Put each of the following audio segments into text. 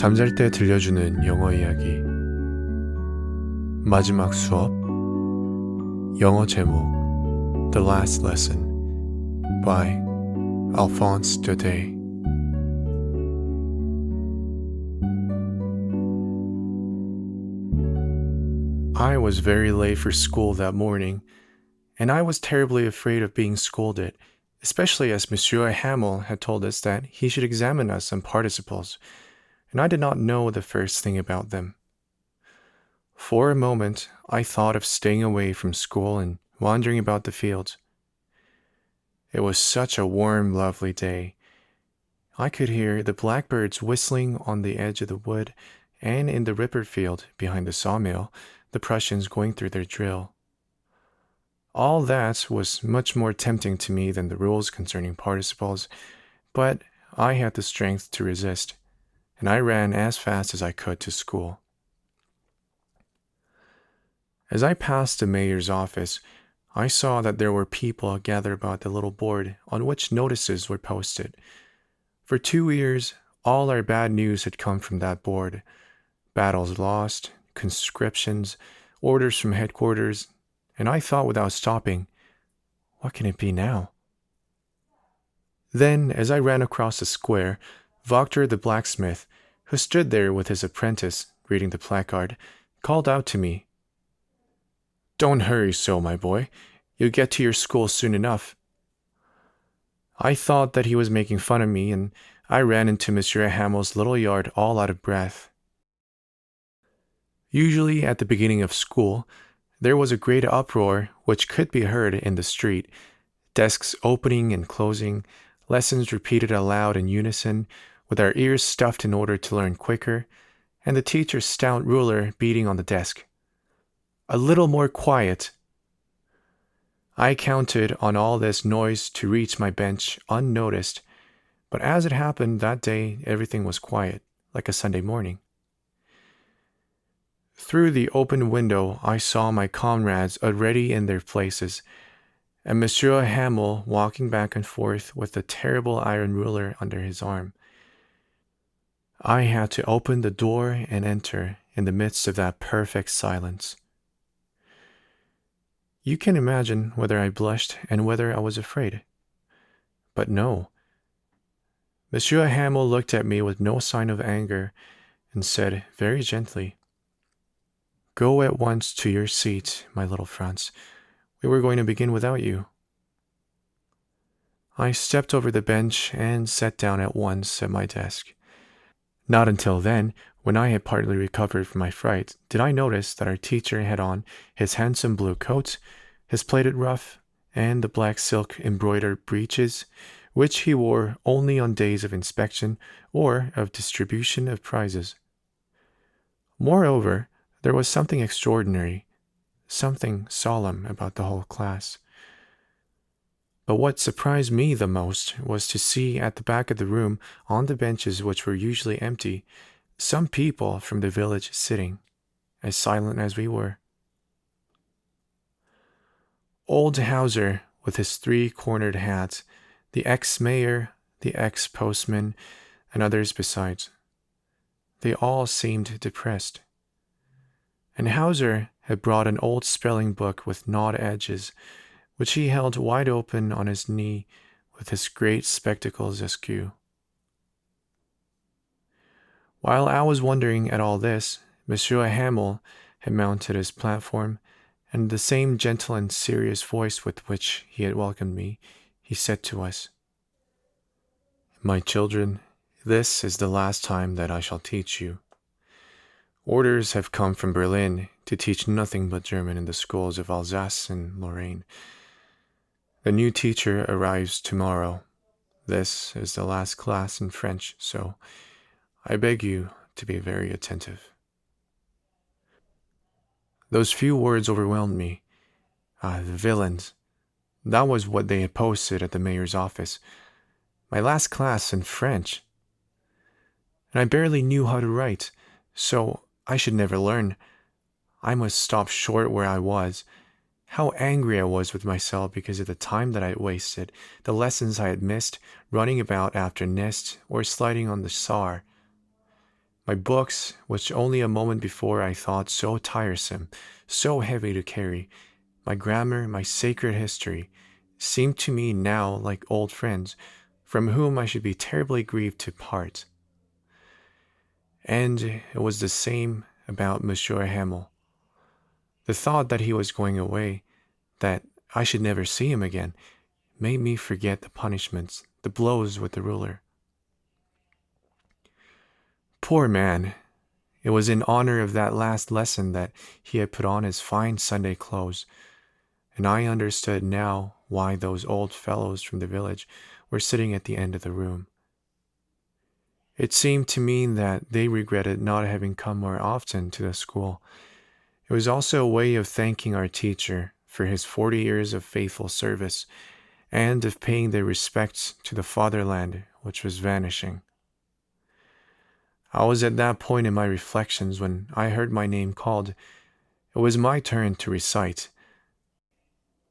잠잘 때 들려주는 영어 이야기 마지막 수업 영어 제목 The Last Lesson by Alphonse Daudet. I was very late for school that morning, and I was terribly afraid of being scolded, especially as Monsieur Hamel had told us that he should examine us on participles, and I did not know the first thing about them. For a moment, I thought of staying away from school and wandering about the fields. It was such a warm, lovely day. I could hear the blackbirds whistling on the edge of the wood, and in the ripper field behind the sawmill, the Prussians going through their drill. All that was much more tempting to me than the rules concerning participles, but I had the strength to resist, and I ran as fast as I could to school. As I passed the mayor's office, I saw that there were people gathered about the little board on which notices were posted. For 2 years, all our bad news had come from that board. Battles lost, conscriptions, orders from headquarters, and I thought without stopping, what can it be now? Then, as I ran across the square, Wachter the blacksmith, who stood there with his apprentice, reading the placard, called out to me, "Don't hurry so, my boy. You'll get to your school soon enough." I thought that he was making fun of me, and I ran into Monsieur Hamel's little yard all out of breath. Usually at the beginning of school, there was a great uproar which could be heard in the street, desks opening and closing, lessons repeated aloud in unison, with our ears stuffed in order to learn quicker, and the teacher's stout ruler beating on the desk. A little more quiet. I counted on all this noise to reach my bench unnoticed, but as it happened that day, everything was quiet, like a Sunday morning. Through the open window, I saw my comrades already in their places, and Monsieur Hamel walking back and forth with the terrible iron ruler under his arm. I had to open the door and enter in the midst of that perfect silence. You can imagine whether I blushed and whether I was afraid. But no. Monsieur Hamel looked at me with no sign of anger and said very gently, "Go at once to your seat, my little Franz. We were going to begin without you." I stepped over the bench and sat down at once at my desk. Not until then, when I had partly recovered from my fright, did I notice that our teacher had on his handsome blue coat, his plaited ruff, and the black silk embroidered breeches, which he wore only on days of inspection or of distribution of prizes. Moreover, there was something extraordinary, something solemn about the whole class. But what surprised me the most was to see at the back of the room, on the benches which were usually empty, some people from the village sitting, as silent as we were. Old Hauser, with his 3-cornered hat, the ex-mayor, the ex-postman, and others besides. They all seemed depressed. And Hauser had brought an old spelling book with gnawed edges, which he held wide open on his knee with his great spectacles askew. While I was wondering at all this, Monsieur Hamel had mounted his platform, and in the same gentle and serious voice with which he had welcomed me, he said to us, "My children, this is the last time that I shall teach you. Orders have come from Berlin to teach nothing but German in the schools of Alsace and Lorraine. The new teacher arrives tomorrow. This is the last class in French, so I beg you to be very attentive." Those few words overwhelmed me. The villains. That was what they had posted at the mayor's office. My last class in French. And I barely knew how to write, so I should never learn. I must stop short where I was. How angry I was with myself because of the time that I had wasted, the lessons I had missed, running about after Nest or sliding on the Saar. My books, which only a moment before I thought so tiresome, so heavy to carry, my grammar, my sacred history, seemed to me now like old friends, from whom I should be terribly grieved to part. And it was the same about Monsieur Hamel. The thought that he was going away, that I should never see him again, made me forget the punishments, the blows with the ruler. Poor man! It was in honor of that last lesson that he had put on his fine Sunday clothes, and I understood now why those old fellows from the village were sitting at the end of the room. It seemed to mean that they regretted not having come more often to the school. It was also a way of thanking our teacher for his 40 years of faithful service, and of paying their respects to the fatherland which was vanishing. I was at that point in my reflections when I heard my name called. It was my turn to recite.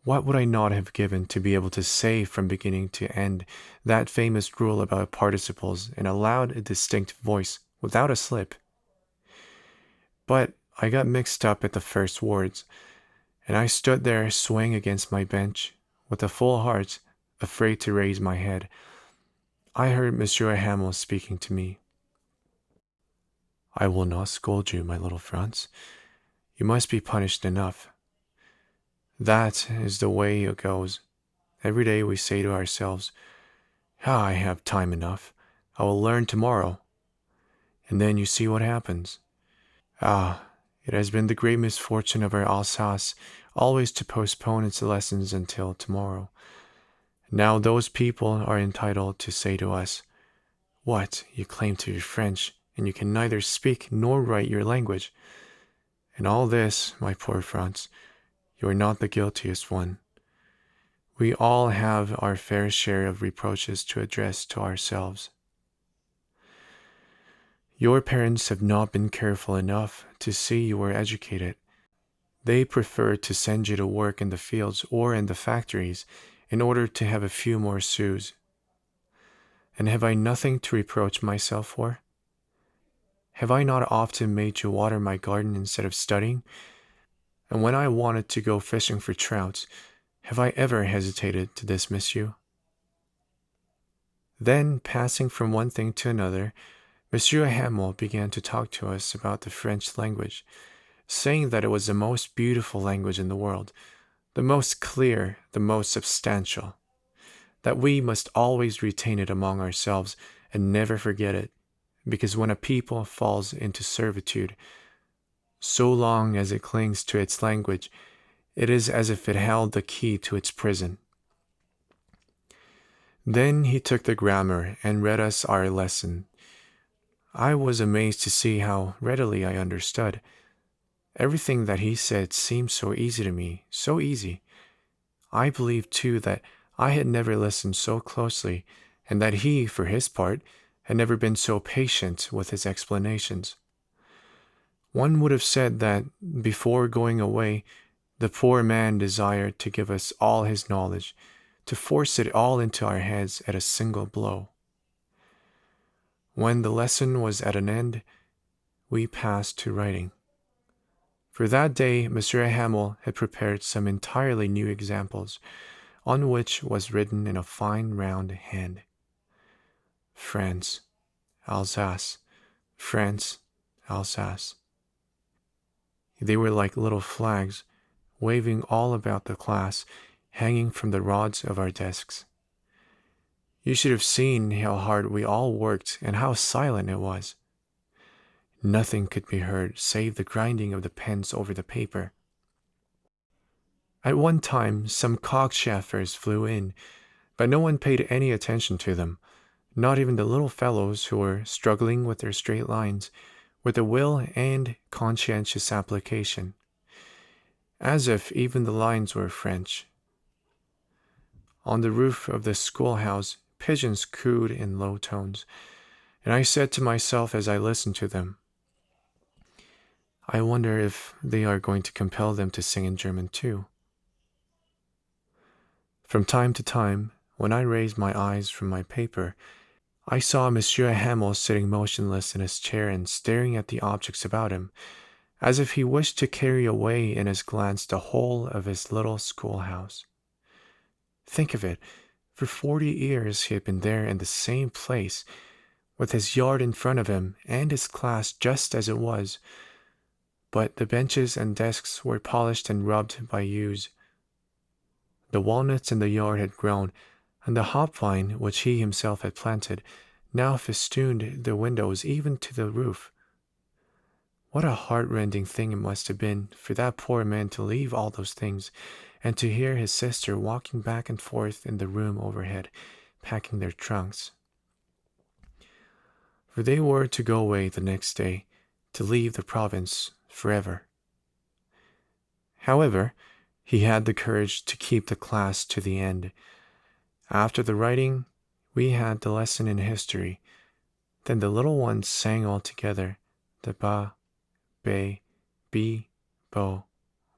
What would I not have given to be able to say from beginning to end that famous rule about participles in a loud, distinct voice, without a slip? But I got mixed up at the first words, and I stood there swaying against my bench, with a full heart, afraid to raise my head. I heard Monsieur Hamel speaking to me. "I will not scold you, my little Franz. You must be punished enough. That is the way it goes. Every day we say to ourselves, 'Ah, I have time enough. I will learn tomorrow.' And then you see what happens. Ah, it has been the great misfortune of our Alsace always to postpone its lessons until tomorrow. Now those people are entitled to say to us, 'What, you claim to be French, and you can neither speak nor write your language?' And all this, my poor Franz, you are not the guiltiest one. We all have our fair share of reproaches to address to ourselves. Your parents have not been careful enough to see you were educated. They prefer to send you to work in the fields or in the factories in order to have a few more sous. And have I nothing to reproach myself for? Have I not often made you water my garden instead of studying? And when I wanted to go fishing for trouts, have I ever hesitated to dismiss you?" Then, passing from one thing to another, Monsieur Hamel began to talk to us about the French language, saying that it was the most beautiful language in the world, the most clear, the most substantial, that we must always retain it among ourselves and never forget it, because when a people falls into servitude, so long as it clings to its language, it is as if it held the key to its prison. Then he took the grammar and read us our lesson. I was amazed to see how readily I understood. Everything that he said seemed so easy to me, so easy. I believed, too, that I had never listened so closely, and that he, for his part, had never been so patient with his explanations. One would have said that, before going away, the poor man desired to give us all his knowledge, to force it all into our heads at a single blow. When the lesson was at an end, we passed to writing. For that day, Monsieur Hamel had prepared some entirely new examples, on which was written in a fine round hand, France, Alsace, France, Alsace. They were like little flags, waving all about the class, hanging from the rods of our desks. You should have seen how hard we all worked and how silent it was. Nothing could be heard save the grinding of the pens over the paper. At one time, some cockchafers flew in, but no one paid any attention to them, not even the little fellows who were struggling with their straight lines, with a will and conscientious application, as if even the lines were French. On the roof of the schoolhouse, pigeons cooed in low tones, and I said to myself as I listened to them, I wonder if they are going to compel them to sing in German too. From time to time, when I raised my eyes from my paper, I saw Monsieur Hamel sitting motionless in his chair and staring at the objects about him, as if he wished to carry away in his glance the whole of his little schoolhouse. Think of it, for 40 years he had been there in the same place, with his yard in front of him and his class just as it was, but the benches and desks were polished and rubbed by use. The walnuts in the yard had grown, and the hop vine, which he himself had planted, now festooned the windows even to the roof. What a heart-rending thing it must have been for that poor man to leave all those things, and to hear his sister walking back and forth in the room overhead, packing their trunks. For they were to go away the next day, to leave the province forever. However, he had the courage to keep the class to the end. After the writing, we had the lesson in history. Then the little ones sang all together, the ba, be, bi, bo,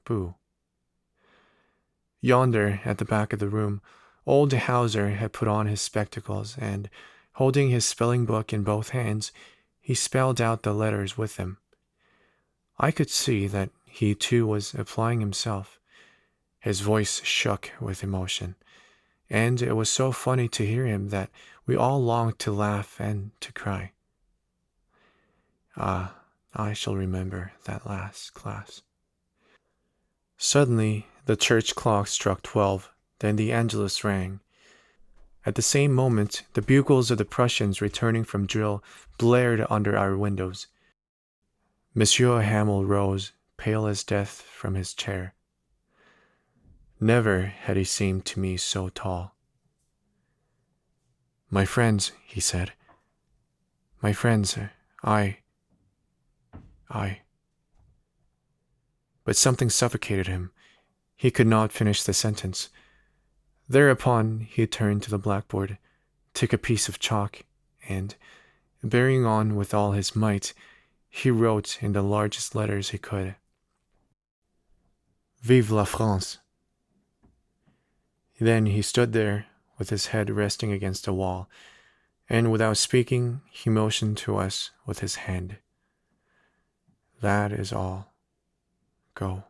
boo. Yonder, at the back of the room, old Hauser had put on his spectacles, and, holding his spelling book in both hands, he spelled out the letters with them. I could see that he too was applying himself. His voice shook with emotion, and it was so funny to hear him that we all longed to laugh and to cry. Ah, I shall remember that last class. Suddenly, the church clock struck 12, then the Angelus rang. At the same moment, the bugles of the Prussians returning from drill blared under our windows. Monsieur Hamel rose, pale as death, from his chair. Never had he seemed to me so tall. "My friends," he said. "My friends, I... But something suffocated him. He could not finish the sentence. Thereupon he turned to the blackboard, took a piece of chalk, and, bearing on with all his might, he wrote in the largest letters he could, "Vive la France." Then he stood there, with his head resting against the wall, and without speaking, he motioned to us with his hand. "That is all. Go."